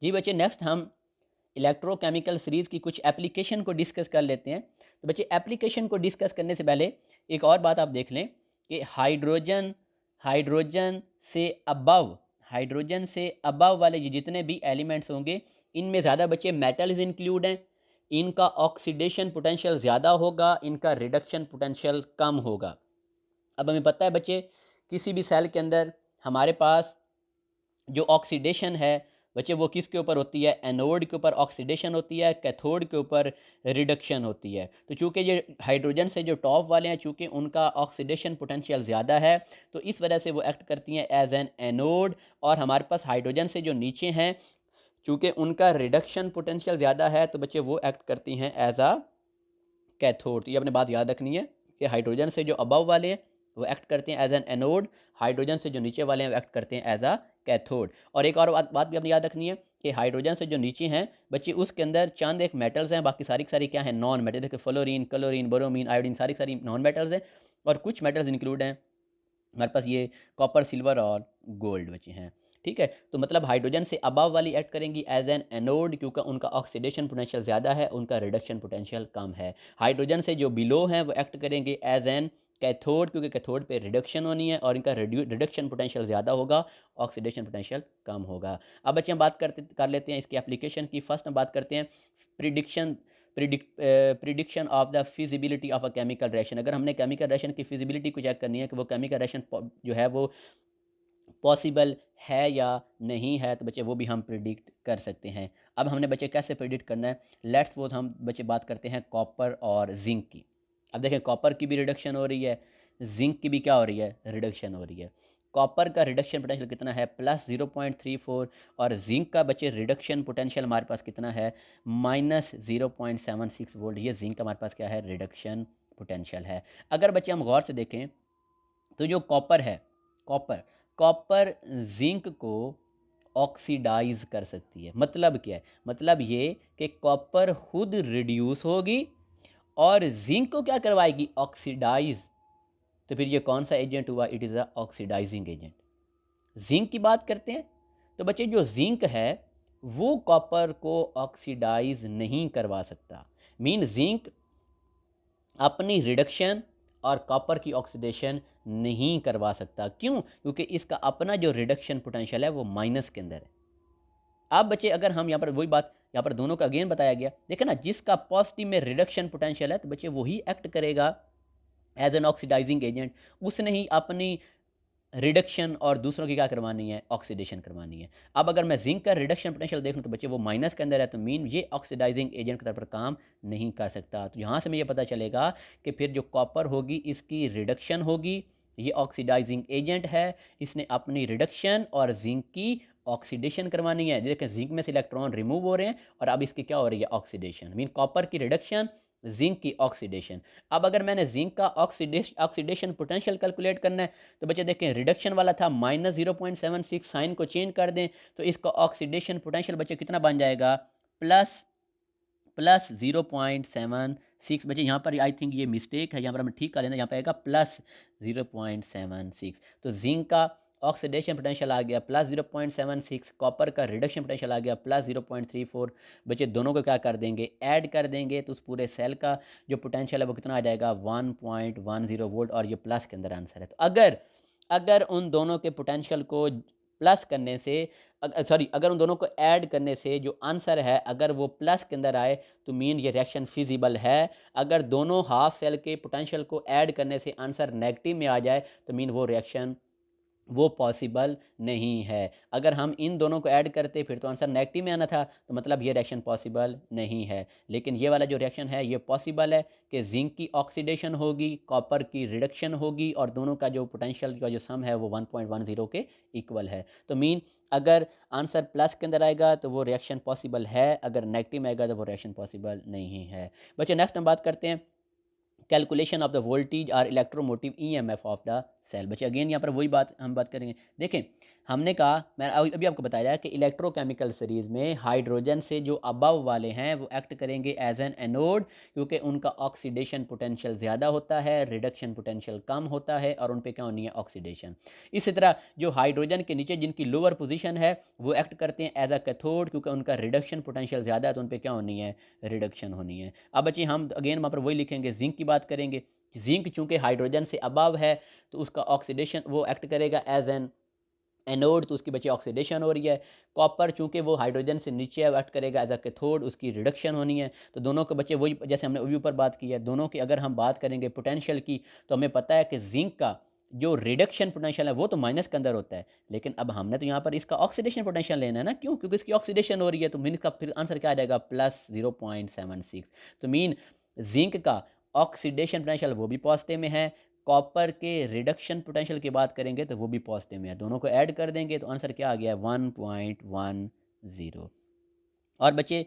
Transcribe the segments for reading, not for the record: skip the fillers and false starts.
जी बच्चे, नेक्स्ट हम electrochemical series की कुछ एप्लीकेशन को डिस्कस कर लेते हैं। तो बच्चे, एप्लीकेशन को डिस्कस करने से पहले एक और बात आप देख लें कि हाइड्रोजन हाइड्रोजन से अबव हाइड्रोजन से अबव वाले ये जितने भी एलिमेंट्स होंगे, इनमें ज़्यादा बच्चे मेटल्स इंक्लूड हैं। इनका ऑक्सीडेशन पोटेंशियल ज़्यादा होगा, इनका रिडक्शन पोटेंशियल कम होगा। अब हमें पता है बच्चे, किसी भी सेल के अंदर हमारे पास जो ऑक्सीडेशन है बच्चे, वो किसके ऊपर होती है? एनोड के ऊपर ऑक्सीडेशन होती है, कैथोड के ऊपर रिडक्शन होती है। तो चूंकि ये हाइड्रोजन से जो टॉप वाले हैं, चूंकि उनका ऑक्सीडेशन पोटेंशियल ज़्यादा है, तो इस वजह से वो एक्ट करती हैं एज एन एनोड। और हमारे पास हाइड्रोजन से जो नीचे हैं, चूंकि उनका रिडक्शन पोटेंशियल ज़्यादा है, तो बच्चे वो एक्ट करती हैं एज आ कैथोड। तो ये अपने बात याद रखनी है कि हाइड्रोजन से जो अबव वाले हैं वो एक्ट करते हैं एज एन एनोड, हाइड्रोजन से जो नीचे वाले हैं वो एक्ट करते हैं एज अ कैथोड। और एक और बात भी अपनी याद रखनी है कि हाइड्रोजन से जो नीचे हैं बच्चे, उसके अंदर चंद एक मेटल्स हैं, बाकी सारी सारी क्या है? Non metal. देखिए, फ्लोरीन, क्लोरीन, बोरोमीन, आयोडीन, सारी सारी नॉन मेटल्स हैं। और कुछ मेटल्स इंक्लूड हैं हमारे पास, ये कॉपर, सिल्वर और गोल्ड बचे हैं। ठीक है, तो मतलब हाइड्रोजन से अबव वाली एक्ट करेंगी एज एन एनोड, क्योंकि उनका ऑक्सीडेशन पोटेंशियल ज़्यादा है, उनका रिडक्शन पोटेंशियल कम है। हाइड्रोजन से जो बिलो हैं वो एक्ट करेंगे एज एन कैथोड, क्योंकि कैथोड पे रिडक्शन होनी है और इनका रिडक्शन पोटेंशियल ज़्यादा होगा, ऑक्सीडेशन पोटेंशियल कम होगा। अब बच्चे हम बात कर लेते हैं इसकी एप्लीकेशन की। फर्स्ट हम बात करते हैं prediction prediction of the feasibility of a chemical reaction. अगर हमने केमिकल रिएक्शन की फिजिबिलिटी को चेक करनी है कि वो केमिकल रिएक्शन जो है वो पॉसिबल है या नहीं है, तो बच्चे वो भी हम प्रिडिक्ट कर सकते हैं। अब हमने बच्चे कैसे प्रिडिक्ट करना है? लेट्स सपोज हम बच्चे बात करते हैं कॉपर और जिंक की। अब देखें, कॉपर की भी रिडक्शन हो रही है, जिंक की भी क्या हो रही है? रिडक्शन हो रही है। कॉपर का रिडक्शन पोटेंशियल कितना है? +0.34। और जिंक का बच्चे रिडक्शन पोटेंशियल हमारे पास कितना है? -0.76 वोल्ट। ये जिंक का हमारे पास क्या है? रिडक्शन पोटेंशियल है। अगर बच्चे हम गौर से देखें तो जो कॉपर है, कॉपर कॉपर जिंक को ऑक्सीडाइज कर सकती है। मतलब क्या है? मतलब ये कि कॉपर खुद रिड्यूस होगी और जिंक को क्या करवाएगी? ऑक्सीडाइज। तो फिर ये कौन सा एजेंट हुआ? It is a oxidising agent. Zinc की बात करते हैं तो बच्चे, जो जिंक है वो कॉपर को ऑक्सीडाइज नहीं करवा सकता। मीन जिंक अपनी रिडक्शन और कॉपर की ऑक्सीडेशन नहीं करवा सकता। क्यों? क्योंकि इसका अपना जो रिडक्शन पोटेंशियल है वो माइनस के अंदर है। अब बच्चे, अगर हम यहाँ पर वही बात, यहाँ पर दोनों का अगेन बताया गया, देखे ना, जिसका पॉजिटिव में रिडक्शन पोटेंशियल है तो बच्चे वही एक्ट करेगा एज एन ऑक्सीडाइजिंग एजेंट। उसने ही अपनी रिडक्शन और दूसरों की क्या करवानी है? ऑक्सीडेशन करवानी है। अब अगर मैं जिंक का रिडक्शन पोटेंशियल देख लूँ तो बच्चे वो माइनस के अंदर है, तो मीन ये ऑक्सीडाइजिंग एजेंट के तौर पर काम नहीं कर सकता। तो यहाँ से मुझे पता चलेगा कि फिर जो कॉपर होगी इसकी रिडक्शन होगी, ये ऑक्सीडाइजिंग एजेंट है, इसने अपनी रिडक्शन और जिंक की ऑक्सीडेशन करवानी है। देखिए, जिंक में से इलेक्ट्रॉन रिमूव हो रहे हैं और अब इसकी क्या हो रही है? ऑक्सीडेशन। मीन कॉपर की रिडक्शन, जिंक की ऑक्सीडेशन। अब अगर मैंने जिंक का ऑक्सीडेशन पोटेंशियल कैलकुलेट करना है तो बच्चे देखें, रिडक्शन वाला था -0.76, साइन को चेंज कर दें तो इसका ऑक्सीडेशन पोटेंशियल बच्चे कितना बन जाएगा? प्लस 0.76। बच्चे यहाँ पर आई थिंक ये मिस्टेक है, यहाँ पर हमें ठीक कर लेना, यहाँ पर आएगा +0.76। तो जिंक का ऑक्सीडेशन पोटेंशियल आ गया +0.76, कॉपर का रिडक्शन पोटेंशियल आ गया +0.34। बच्चे दोनों को क्या कर देंगे? ऐड कर देंगे, तो उस पूरे सेल का जो पोटेंशियल है वो कितना आ जाएगा? 1.10 वोल्ट। और ये प्लस के अंदर आंसर है। तो अगर उन दोनों के पोटेंशियल को प्लस करने से, अगर उन दोनों को ऐड करने से जो आंसर है अगर वो प्लस के अंदर आए तो मीन ये रिएक्शन फिजिबल है। अगर दोनों हाफ सेल के पोटेंशियल को ऐड करने से आंसर नेगेटिव में आ जाए तो मीन वो रिएक्शन वो पॉसिबल नहीं है। अगर हम इन दोनों को ऐड करते फिर तो आंसर नेगेटिव में आना था, तो मतलब ये रिएक्शन पॉसिबल नहीं है। लेकिन ये वाला जो रिएक्शन है ये पॉसिबल है कि जिंक की ऑक्सीडेशन होगी, कॉपर की रिडक्शन होगी और दोनों का जो पोटेंशियल का जो सम है वो 1.10 के इक्वल है। तो मीन अगर आंसर प्लस के अंदर आएगा तो वो रिएक्शन पॉसिबल है, अगर नेगेटिव में आएगा तो वो रिएक्शन पॉसिबल नहीं है। बच्चे, नेक्स्ट हम बात करते हैं कैलकुलेशन ऑफ द वोल्टेज और electromotive EMF of the cell. बच्चे अगेन यहाँ पर वही बात हम बात करेंगे। देखें, हमने कहा, मैं अभी आपको बताया कि इलेक्ट्रोकेमिकल सीरीज़ में हाइड्रोजन से जो अबव वाले हैं वो एक्ट करेंगे एज एन एनोड, क्योंकि उनका ऑक्सीडेशन पोटेंशियल ज़्यादा होता है, रिडक्शन पोटेंशियल कम होता है, और उन पे क्या होनी है, ऑक्सीडेशन। इसी तरह जो हाइड्रोजन के नीचे जिनकी लोअर पोजीशन है वो एक्ट करते हैं एज अ कैथोड, क्योंकि उनका रिडक्शन पोटेंशियल ज़्यादा है, तो उन पे क्या होनी है, रिडक्शन होनी है। अब बच्चे हम अगेन वहाँ पर वही लिखेंगे, जिंक की बात करेंगे। जिंक चूंकि हाइड्रोजन से अबव है तो उसका ऑक्सीडेशन वो एक्ट करेगा एज एन एनोड, तो उसकी बच्चे ऑक्सीडेशन हो रही है। कॉपर चूंकि वो हाइड्रोजन से नीचे एक्ट करेगा एज अ कैथोड, उसकी रिडक्शन होनी है। तो दोनों के बच्चे वही, जैसे हमने अभी ऊपर बात की है, दोनों की अगर हम बात करेंगे पोटेंशियल की, तो हमें पता है कि जिंक का जो रिडक्शन पोटेंशियल है वो तो माइनस के अंदर होता है, लेकिन अब हमने तो यहाँ पर इसका ऑक्सीडेशन पोटेंशियल लेना है ना, क्यों, क्योंकि इसकी ऑक्सीडेशन हो रही है, तो मीन का फिर आंसर क्या आ जाएगा, +0.76। तो मीन जिंक का ऑक्सीडेशन पोटेंशियल वो भी पॉजिटिव में है, कॉपर के रिडक्शन पोटेंशियल की बात करेंगे तो वो भी पॉजिटिव में है, दोनों को ऐड कर देंगे तो आंसर क्या आ गया, 1.10। और बच्चे,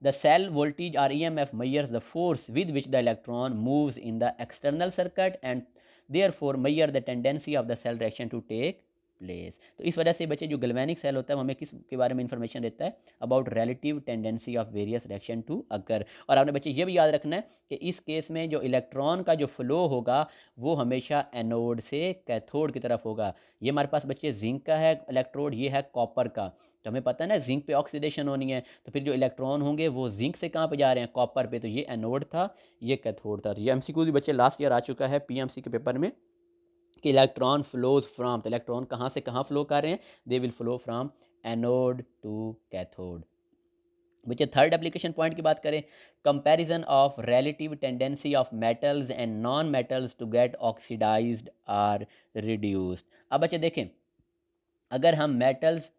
the cell voltage or EMF measures the force with which the electron moves in the external circuit and therefore measure the tendency of the cell reaction to take place. तो इस वजह से बच्चे जो गैल्वेनिक सेल होता है वो हमें किस के बारे में इंफॉर्मेशन देता है, about relative tendency of various reaction to occur. और आपने बच्चे ये भी याद रखना है कि इस केस में जो इलेक्ट्रॉन का जो फ्लो होगा वो हमेशा एनोड से कैथोड की तरफ होगा। ये हमारे पास बच्चे जिंक का है इलेक्ट्रोड, ये है कॉपर का। तो हमें पता है ना जिंक पे ऑक्सीडेशन होनी है, तो फिर जो इलेक्ट्रॉन होंगे वो जिंक से कहाँ पे जा रहे हैं, कॉपर पे। तो ये एनोड था, ये कैथोड था। तो ये MCQ भी बच्चे लास्ट ईयर आ चुका है PMC के पेपर में कि इलेक्ट्रॉन फ्लोज फ्रॉम, तो इलेक्ट्रॉन कहाँ से कहाँ फ्लो कर रहे हैं, they will flow from anode to cathode. बच्चे थर्ड एप्लीकेशन पॉइंट की बात करें, comparison of relative tendency of metals and non metals to get oxidised or reduced. अब बच्चे देखें, अगर हम मेटल्स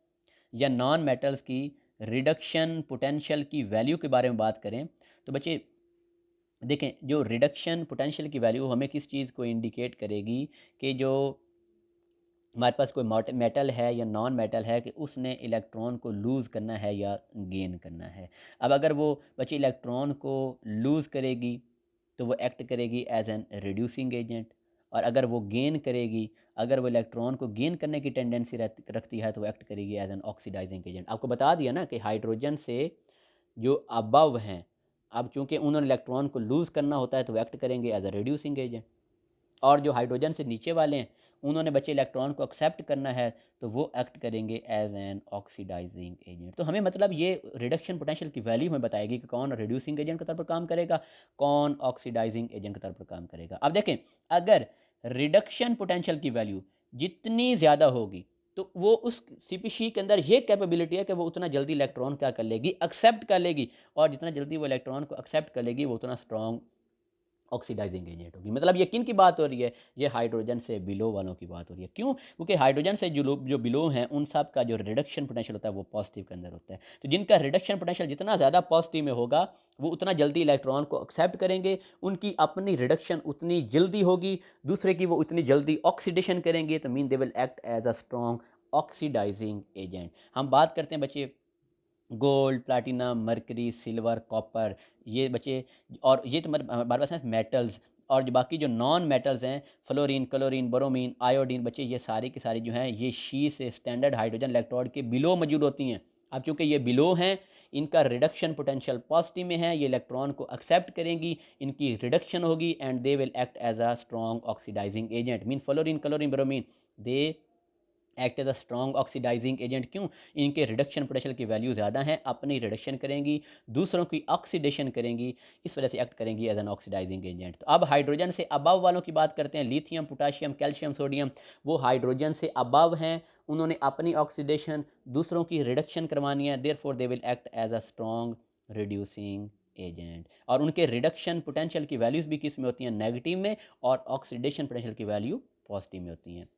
या नॉन मेटल्स की रिडक्शन पोटेंशियल की वैल्यू के बारे में बात करें तो बच्चे देखें, जो रिडक्शन पोटेंशियल की वैल्यू हमें किस चीज़ को इंडिकेट करेगी कि जो हमारे पास कोई मेटल है या नॉन मेटल है कि उसने इलेक्ट्रॉन को लूज़ करना है या गेन करना है। अब अगर वो बच्चे इलेक्ट्रॉन को लूज़ करेगी तो वो एक्ट करेगी एज एन रिड्यूसिंग एजेंट, और अगर वो गेन करेगी, अगर वो इलेक्ट्रॉन को गेन करने की टेंडेंसी रखती है तो वो एक्ट करेगी एज एन ऑक्सीडाइजिंग एजेंट। आपको बता दिया ना कि हाइड्रोजन से जो अबव हैं, अब चूंकि उन्होंने इलेक्ट्रॉन को लूज़ करना होता है तो वो एक्ट करेंगे एज अ रिड्यूसिंग एजेंट, और जो हाइड्रोजन से नीचे वाले हैं उन्होंने बच्चे इलेक्ट्रॉन को एक्सेप्ट करना है तो वो एक्ट करेंगे एज एन ऑक्सीडाइजिंग एजेंट। तो हमें मतलब ये रिडक्शन पोटेंशियल की वैल्यू हमें बताएगी कि कौन रिड्यूसिंग एजेंट के तौर पर काम करेगा, कौन ऑक्सीडाइजिंग एजेंट के तौर पर काम करेगा। अब देखें, अगर रिडक्शन पोटेंशियल की वैल्यू जितनी ज़्यादा होगी तो वो उस CPC के अंदर ये कैपेबिलिटी है कि वो उतना जल्दी इलेक्ट्रॉन क्या कर लेगी, एक्सेप्ट कर लेगी, और जितना जल्दी वो इलेक्ट्रॉन को एक्सेप्ट कर लेगी वो उतना स्ट्रॉन्ग ऑक्सीडाइजिंग एजेंट होगी। मतलब ये किन की बात हो रही है, ये हाइड्रोजन से बिलो वालों की बात हो रही है। क्यों, क्योंकि हाइड्रोजन से जो बिलो हैं उन सब का जो रिडक्शन पोटेंशियल होता है वो पॉजिटिव के अंदर होता है। तो जिनका रिडक्शन पोटेंशियल जितना ज़्यादा पॉजिटिव में होगा वो उतना जल्दी इलेक्ट्रॉन को एक्सेप्ट करेंगे, उनकी अपनी रिडक्शन उतनी जल्दी होगी, दूसरे की वो उतनी जल्दी ऑक्सीडेशन करेंगे, तो mean they will act as a strong oxidising agent. हम बात करते हैं बच्चे gold, platinum, mercury, silver, copper, ये बच्चे, और ये तो बार बार मेटल्स, और जो बाकी जो नॉन मेटल्स हैं, फ्लोरीन, क्लोरीन, बोरोमीन, आयोडीन, बच्चे ये सारी की सारी जो हैं ये शी से स्टैंडर्ड हाइड्रोजन इलेक्ट्रोड के बिलो मौजूद होती हैं। अब चूंकि ये बिलो हैं, इनका रिडक्शन पोटेंशियल पॉजिटिव में है, ये इलेक्ट्रॉन को एक्सेप्ट करेंगी, इनकी रिडक्शन होगी and they will act as a strong oxidising agent. Mean fluorine, chlorine, bromine they act as a strong oxidising agent. क्यों, इनके रिडक्शन पोटेंशियल की वैल्यू ज़्यादा है, अपनी रिडक्शन करेंगी, दूसरों की ऑक्सीडेशन करेंगी, इस वजह से एक्ट करेंगी एज एन ऑक्सीडाइजिंग एजेंट। तो अब हाइड्रोजन से अबव वालों की बात करते हैं, लिथियम, पोटाशियम, कैल्शियम, सोडियम, वो हाइड्रोजन से अबव हैं, उन्होंने अपनी ऑक्सीडेशन, दूसरों की रिडक्शन करवानी है, therefore they will act as a strong reducing agent. और उनके रिडक्शन पोटेंशियल की वैल्यूज़ भी किस में होती हैं, नेगेटिव में, और ऑक्सीडेशन पोटेंशियल की वैल्यू पॉजिटिव में होती हैं।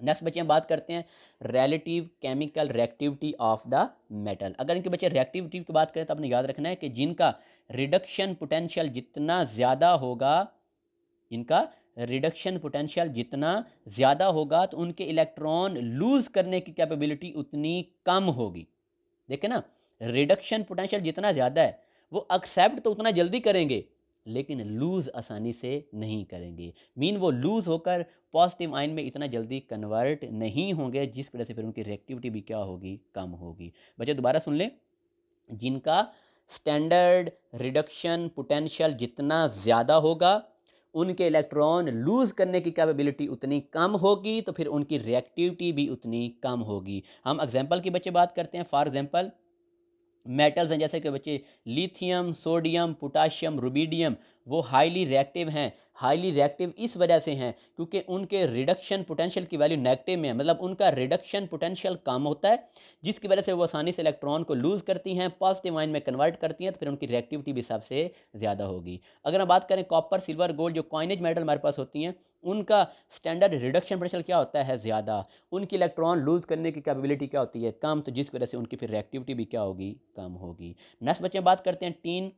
नेक्स्ट बच्चे हम बात करते हैं relative chemical reactivity of the metal. अगर इनके बच्चे रिएक्टिविटी की बात करें तो आपने याद रखना है कि जिनका रिडक्शन पोटेंशियल जितना ज़्यादा होगा, इनका रिडक्शन पोटेंशियल जितना ज़्यादा होगा तो उनके इलेक्ट्रॉन लूज़ करने की कैपेबिलिटी उतनी कम होगी। देखें ना, रिडक्शन पोटेंशियल जितना ज़्यादा है वो एक्सेप्ट तो उतना जल्दी करेंगे, लेकिन लूज़ आसानी से नहीं करेंगे। मीन वो लूज़ होकर पॉजिटिव आयन में इतना जल्दी कन्वर्ट नहीं होंगे, जिस वजह से फिर उनकी रिएक्टिविटी भी क्या होगी, कम होगी। बच्चे दोबारा सुन लें, जिनका स्टैंडर्ड रिडक्शन पोटेंशियल जितना ज़्यादा होगा उनके इलेक्ट्रॉन लूज़ करने की कैपेबिलिटी उतनी कम होगी, तो फिर उनकी रिएक्टिविटी भी उतनी कम होगी। हम एग्जांपल की बच्चे बात करते हैं। फॉर एग्जांपल मेटल्स हैं, जैसे कि बच्चे लिथियम, सोडियम, पोटाशियम, रुबिडियम, वो हाईली रिएक्टिव हैं। हाईली रिएक्टिव इस वजह से हैं क्योंकि उनके रिडक्शन पोटेंशियल की वैल्यू नेगेटिव में है, मतलब उनका रिडक्शन पोटेंशियल कम होता है, जिसकी वजह से वो आसानी से इलेक्ट्रॉन को लूज़ करती हैं, पॉजिटिव आयन में कन्वर्ट करती हैं, तो फिर उनकी रिएक्टिविटी भी सबसे ज़्यादा होगी। अगर हम बात करें कॉपर, सिल्वर, गोल्ड, जो कॉइनेज मेटल हमारे पास होती हैं, उनका स्टैंडर्ड रिडक्शन पोटेंशियल क्या होता है, ज़्यादा। उनकी इलेक्ट्रॉन लूज़ करने की कैपेबिलिटी क्या होती है, कम, तो जिस वजह से उनकी फिर रिएक्टिविटी भी क्या होगी, कम होगी। नेक्स्ट बच्चे बात करते हैं टीन,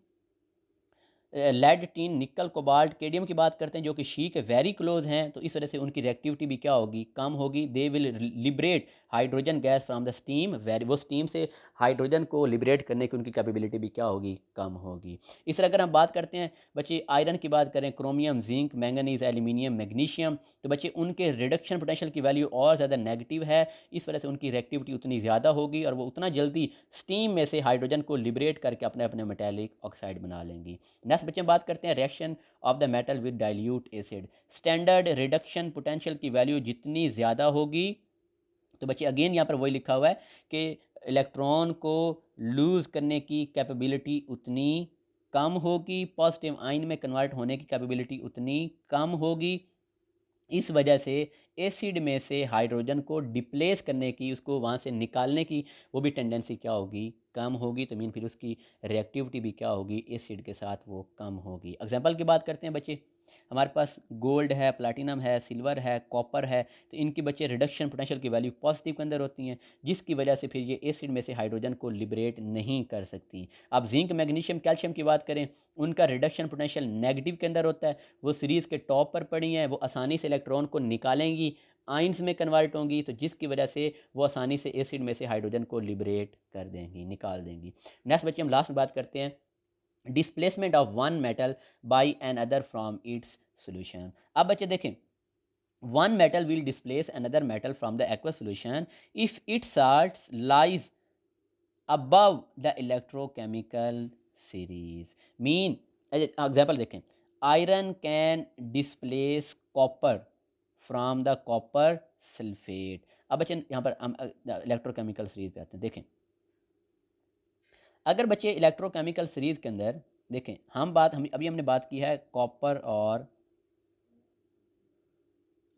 लेड, टीन, निकल, कोबाल्ट, केडियम की बात करते हैं, जो कि शी के वेरी क्लोज हैं, तो इस वजह से उनकी रिएक्टिविटी भी क्या होगी, कम होगी। They will liberate hydrogen gas from the steam, वो स्टीम से हाइड्रोजन को लिबरेट करने की उनकी कैपेबिलिटी भी क्या होगी, कम होगी। इस तरह अगर हम बात करते हैं बच्चे आयरन की बात करें, chromium, zinc, manganese, aluminium, magnesium, तो बच्चे उनके रिडक्शन पोटेंशियल की वैल्यू और ज़्यादा नेगेटिव है, इस वजह से उनकी रिएक्टिविटी उतनी ज़्यादा होगी और वो उतना जल्दी स्टीम में से हाइड्रोजन को लिबरेट करके अपने अपने मेटेलिक ऑक्साइड बना लेंगी। नेक्स्ट बच्चे बात करते हैं reaction of the metal with dilute acid. Standard reduction potential की वैल्यू जितनी ज़्यादा होगी, तो बच्चे अगेन यहाँ पर वही लिखा हुआ है कि इलेक्ट्रॉन को लूज़ करने की कैपेबिलिटी उतनी कम होगी, पॉजिटिव आयन में कन्वर्ट होने की कैपेबिलिटी उतनी कम होगी। इस वजह से एसिड में से हाइड्रोजन को डिप्लेस करने की, उसको वहाँ से निकालने की वो भी टेंडेंसी क्या होगी, कम होगी। तो मीन फिर उसकी रिएक्टिविटी भी क्या होगी, एसिड के साथ वो कम होगी। एग्जांपल की बात करते हैं बच्चे, हमारे पास गोल्ड है, प्लैटिनम है, सिल्वर है, कॉपर है, तो इनकी बच्चे रिडक्शन पोटेंशियल की वैल्यू पॉजिटिव के अंदर होती हैं, जिसकी वजह से फिर ये एसिड में से हाइड्रोजन को लिबरेट नहीं कर सकती। अब जिंक, मैग्नीशियम, कैल्शियम की बात करें, उनका रिडक्शन पोटेंशियल नेगेटिव के अंदर होता है, वो सीरीज़ के टॉप पर पड़ी हैं, वो आसानी से इलेक्ट्रॉन को निकालेंगी, आइंस में कन्वर्ट होंगी, तो जिसकी वजह से वो आसानी से एसिड में से हाइड्रोजन को लिबरेट कर देंगी, निकाल देंगी। नेक्स्ट बच्चे हम लास्ट में बात करते हैं displacement of one metal by another from its solution. अब बच्चे देखें, one metal will displace another metal from the aqueous solution if its salts lies above the electrochemical series. Mean example देखें, iron can displace copper from the copper sulphate. अब बच्चे यहाँ पर हम electrochemical series पे आते हैं। देखें, अगर बच्चे इलेक्ट्रोकेमिकल सीरीज के अंदर देखें, हम अभी हमने बात की है कॉपर और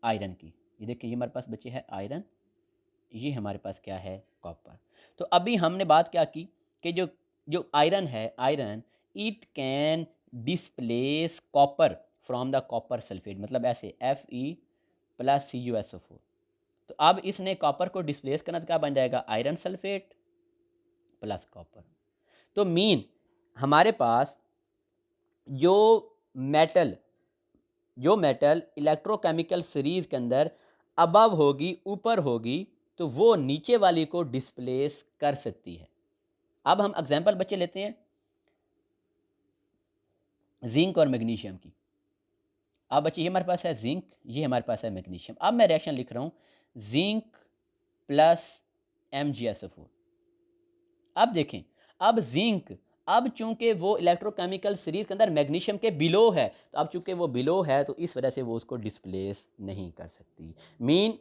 आयरन की। ये देखिए, ये हमारे पास बच्चे है आयरन, ये हमारे पास क्या है, कॉपर। तो अभी हमने बात क्या की कि जो जो आयरन है, iron it can displace copper from the copper sulphate, मतलब ऐसे Fe+CuSO4। तो अब इसने कॉपर को डिस्प्लेस करना, तो क्या बन जाएगा, आयरन सल्फेट प्लस कॉपर। तो मीन हमारे पास जो मेटल इलेक्ट्रोकेमिकल सीरीज के अंदर अबव होगी, ऊपर होगी, तो वो नीचे वाली को डिस्प्लेस कर सकती है। अब हम एग्जांपल बच्चे लेते हैं जिंक और मैग्नीशियम की। अब बच्चे ये हमारे पास है जिंक, ये हमारे पास है मैग्नीशियम। अब मैं रिएक्शन लिख रहा हूँ जिंक प्लस MgSO4। अब देखें, अब जिंक, अब चूंकि वो इलेक्ट्रोकेमिकल सीरीज के अंदर मैग्नीशियम के बिलो है, तो अब चूंकि वो बिलो है, तो इस वजह से वो उसको डिस्प्लेस नहीं कर सकती। मीन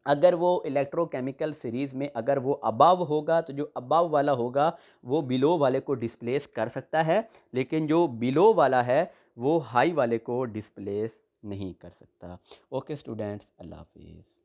अगर वो इलेक्ट्रोकेमिकल सीरीज में अगर वो अबव होगा, तो जो अबव वाला होगा वो बिलो वाले को डिस्प्लेस कर सकता है, लेकिन जो बिलो वाला है वो हाई वाले को डिस्प्लेस नहीं कर सकता। ओके स्टूडेंट्स, अल्लाह हाफिज़।